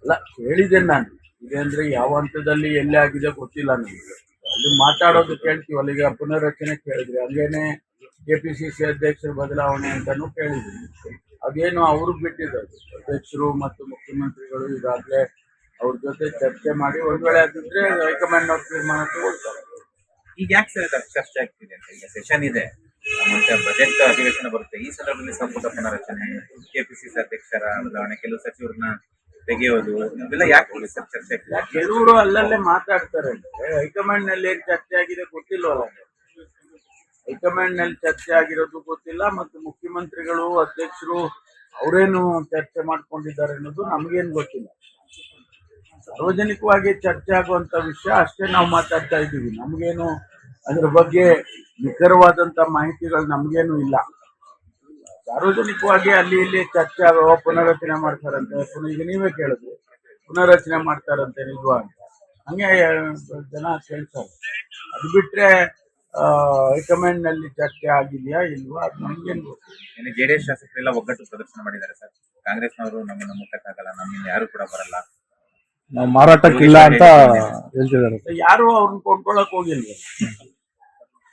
ಅಲ್ಲ ಕೇಳಿದ್ದೇನೆ ನಾನು. ಇದೆ ಅಂದ್ರೆ ಯಾವ ಹಂತದಲ್ಲಿ ಎಲ್ಲಿ ಆಗಿದೆ ಗೊತ್ತಿಲ್ಲ ನನಗೆ. ಅಲ್ಲಿ ಮಾತಾಡೋದು ಕೇಳ್ತೀವಲ್ಲ, ಈಗ ಪುನರ್ರಚನೆ ಕೇಳಿದ್ರಿ, ಹಂಗೇನೆ ಕೆಪಿಸಿಸಿ ಅಧ್ಯಕ್ಷರ ಬದಲಾವಣೆ ಅಂತಾನು ಕೇಳಿದ್ರಿ. ಅದೇನು ಅವ್ರಿಗೆ ಬಿಟ್ಟಿದ್ದಾರೆ. ಅಧ್ಯಕ್ಷರು ಮತ್ತು ಮುಖ್ಯಮಂತ್ರಿಗಳು ಈಗಾಗಲೇ ಅವ್ರ ಜೊತೆ ಚರ್ಚೆ ಮಾಡಿ ಒಂದ್ ವೇಳೆ ಆಗಿದ್ರೆ ಹೈಕಮಾಂಡ್ ಅವ್ರ ತೀರ್ಮಾನ ತಗೊಳ್ತಾರೆ. ಈಗ ಯಾಕೆ ಸರ್ ಇದು ಚರ್ಚೆ ಆಗ್ತಿದೆ ಅಂತ? ಈಗ ಸೆಷನ್ ಇದೆ, ಮತ್ತೆ ಬಜೆಟ್ ಅಧಿವೇಶನ ಬರುತ್ತೆ. ಈ ಸಂದರ್ಭದಲ್ಲಿ ಸಂಪುಟ ಪುನರಚನೆ, ಕೆಪಿಸಿಸಿ ಅಧ್ಯಕ್ಷರ ಬದಲಾವಣೆ, ಕೆಲವು ಸಚಿವರನ್ನ ತೆಗೆಯೋದು, ಇವೆಲ್ಲ ಯಾಕೆ ಸರ್ ಚರ್ಚೆ ಆಗ್ತಿದೆ? ಕೆಲವರು ಅಲ್ಲಲ್ಲೇ ಮಾತಾಡ್ತಾರೆ. ಹೈಕಮಾಂಡ್ ನಲ್ಲಿ ಏನ್ ಚರ್ಚೆ ಆಗಿದೆ ಗೊತ್ತಿಲ್ವಲ್ಲ. ಹೈಕಮಾಂಡ್ ನಲ್ಲಿ ಚರ್ಚೆ ಆಗಿರೋದು ಗೊತ್ತಿಲ್ಲ, ಮತ್ತು ಮುಖ್ಯಮಂತ್ರಿಗಳು ಅಧ್ಯಕ್ಷರು ಅವರೇನು ಚರ್ಚೆ ಮಾಡ್ಕೊಂಡಿದ್ದಾರೆ ಅನ್ನೋದು ನಮಗೇನು ಗೊತ್ತಿಲ್ಲ. ಸಾರ್ವಜನಿಕವಾಗಿ ಚರ್ಚೆ ಆಗುವಂತ ವಿಷಯ ಅಷ್ಟೇ ನಾವು ಮಾತಾಡ್ತಾ ಇದ್ದೀವಿ. ನಮಗೇನು ಅದ್ರ ಬಗ್ಗೆ ನಿಖರವಾದಂತ ಮಾಹಿತಿಗಳು ನಮಗೇನು ಇಲ್ಲ. ಸಾರ್ವಜನಿಕವಾಗಿ ಅಲ್ಲಿ ಇಲ್ಲಿ ಚರ್ಚೆ ಆಗುವ ಪುನರಚನೆ ಮಾಡ್ತಾರಂತೆ, ಈಗ ನೀವೇ ಕೇಳಿದ್ರಿ ಪುನರಚನೆ ಮಾಡ್ತಾರಂತೆ ನಿಜವಾ ಅಂತ, ಹಂಗೆ ಜನ ಕೇಳ್ತಾರೆ. ಅದು ಬಿಟ್ರೆ ಹೈಕಮಾಂಡ್ ನಲ್ಲಿ ಚರ್ಚೆ ಆಗಿದೆಯಾ ಇಲ್ವಾ ಅದು ನಮ್ಗೇನು ಗೊತ್ತಿಲ್ಲ. ಜೆಡಿಎಸ್ ಶಾಸಕರೆಲ್ಲ ಒಗ್ಗಟ್ಟು ಪ್ರದರ್ಶನ ಮಾಡಿದ್ದಾರೆ ಸರ್. ಕಾಂಗ್ರೆಸ್ನವರು ನಮ್ಮನ್ನು ಮುಟ್ಟಕ್ಕಾಗಲ್ಲ, ನಮ್ಮಿಂದ ಯಾರು ಕೂಡ ಬರಲ್ಲ, ನಾವು ಮಾರಾಟಕ್ಕಿಲ್ಲ ಅಂತ ಹೇಳ್ತಿದ್ದಾರೆ. ಯಾರು ಅವ್ರನ್ನ ಕೊಂಡ್ಕೊಳಕ್ ಹೋಗಿಲ್ವ?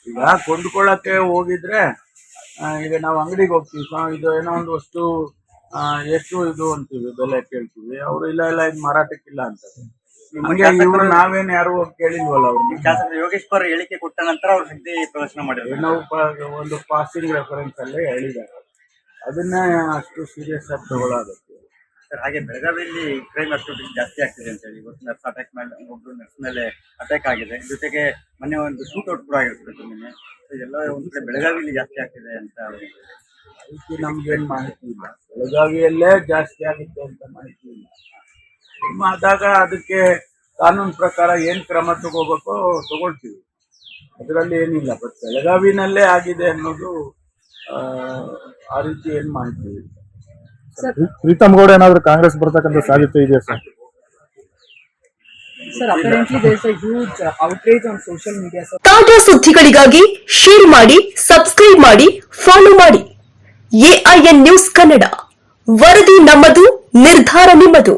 ಈಗ ಕೊಂಡ್ಕೊಳಕ್ಕೆ ಹೋಗಿದ್ರೆ ಈಗ ನಾವು ಅಂಗಡಿಗೆ ಹೋಗ್ತೀವಿ, ಇದು ಏನೋ ಒಂದು ವಸ್ತು ಎಷ್ಟು ಇದು ಅಂತೀವಿ, ಬೆಲೆ ಕೇಳ್ತೀವಿ, ಅವ್ರು ಇಲ್ಲ ಇಲ್ಲ ಇದು ಮಾರಾಟಕ್ಕಿಲ್ಲ ಅಂತಾರೆ. ಹಂಗೆ ಇವ್ರು ನಾವೇನ್ ಯಾರು ಕೇಳಿಲ್ವಲ್ಲ. ಅವ್ರು ಶಾಸಕ ಯೋಗೇಶ್ವರ್ ಹೇಳಿಕೆ ಕೊಟ್ಟ ನಂತರ ಅವ್ರ ಶಕ್ತಿ ಪ್ರದರ್ಶನ ಮಾಡಿದ್ರು. ನಾವು ಒಂದು ಪಾಸಿಂಗ್ ರೆಫರೆನ್ಸ್ ಅಲ್ಲೇ ಹೇಳಿದ್ದಾರೆ, ಅದನ್ನ ಅಷ್ಟು ಸೀರಿಯಸ್ ಆಗಿ ತಗೊಳ್ಳೋದಕ್ಕೆ. ಸರ್, ಹಾಗೆ ಬೆಳಗಾವಿಯಲ್ಲಿ ಕ್ರೈಮ್ ಆಕ್ಟಿವಿಟೀಸ್ ಜಾಸ್ತಿ ಆಗ್ತಿದೆ ಅಂತ ಹೇಳಿ, ಇವತ್ತು ನರ್ಸ್ ಅಟ್ಯಾಕ್ ಮೇಲೆ, ಒಬ್ರು ನರ್ಸ್ ಮೇಲೆ ಅಟ್ಯಾಕ್ ಆಗಿದೆ, ಜೊತೆಗೆ ಮೊನ್ನೆ ಒಂದು ಶೂಟ್ಔಟ್ ಕೂಡ ಆಗಿರ್ತದೆ ನಿನ್ನೆ. ಎಲ್ಲ ಒಂದ್ ಕಡೆ ಬೆಳಗಾವಿಯಲ್ಲಿ ಜಾಸ್ತಿ ಆಗ್ತಿದೆ ಅಂತ ಮಾಹಿತಿ ನಮ್ಗೇನ್ ಮಾಹಿತಿ ಇಲ್ಲ. ಬೆಳಗಾವಿಯಲ್ಲೇ ಜಾಸ್ತಿ ಆಗುತ್ತೆ ಅಂತ ಮಾಹಿತಿ ಇಲ್ಲ. ಆದಾಗ ಅದಕ್ಕೆ ಕಾನೂನು ಪ್ರಕಾರ ಏನ್ ಕ್ರಮ ತಗೋಬೇಕೋ ತಗೊಳ್ತೀವಿ, ಅದರಲ್ಲಿ ಏನಿಲ್ಲ. ಬಟ್ ಬೆಳಗಾವಿನಲ್ಲೇ ಆಗಿದೆ ಅನ್ನೋದು ಆ ರೀತಿ ಏನ್ ಮಾಹಿತಿ ಇಲ್ಲ. ಪ್ರೀತಮ್ ಗೌಡ ಏನಾದ್ರು ಕಾಂಗ್ರೆಸ್ ಬರ್ತಕ್ಕಂಥ ಸಾಧ್ಯತೆ ಇದೆಯಾ sir? Apparently there is a huge outrage on social media. ತಾಜಾ ಸುದ್ದಿಗಳಿಗಾಗಿ ಶೇರ್ ಮಾಡಿ, ಸಬ್ಸ್ಕ್ರೈಬ್ ಮಾಡಿ, ಫಾಲೋ ಮಾಡಿ. AIN ನ್ಯೂಸ್ ಕನ್ನಡ, ವರದಿ ನಮ್ಮದು, ನಿರ್ಧಾರ ನಿಮ್ಮದು.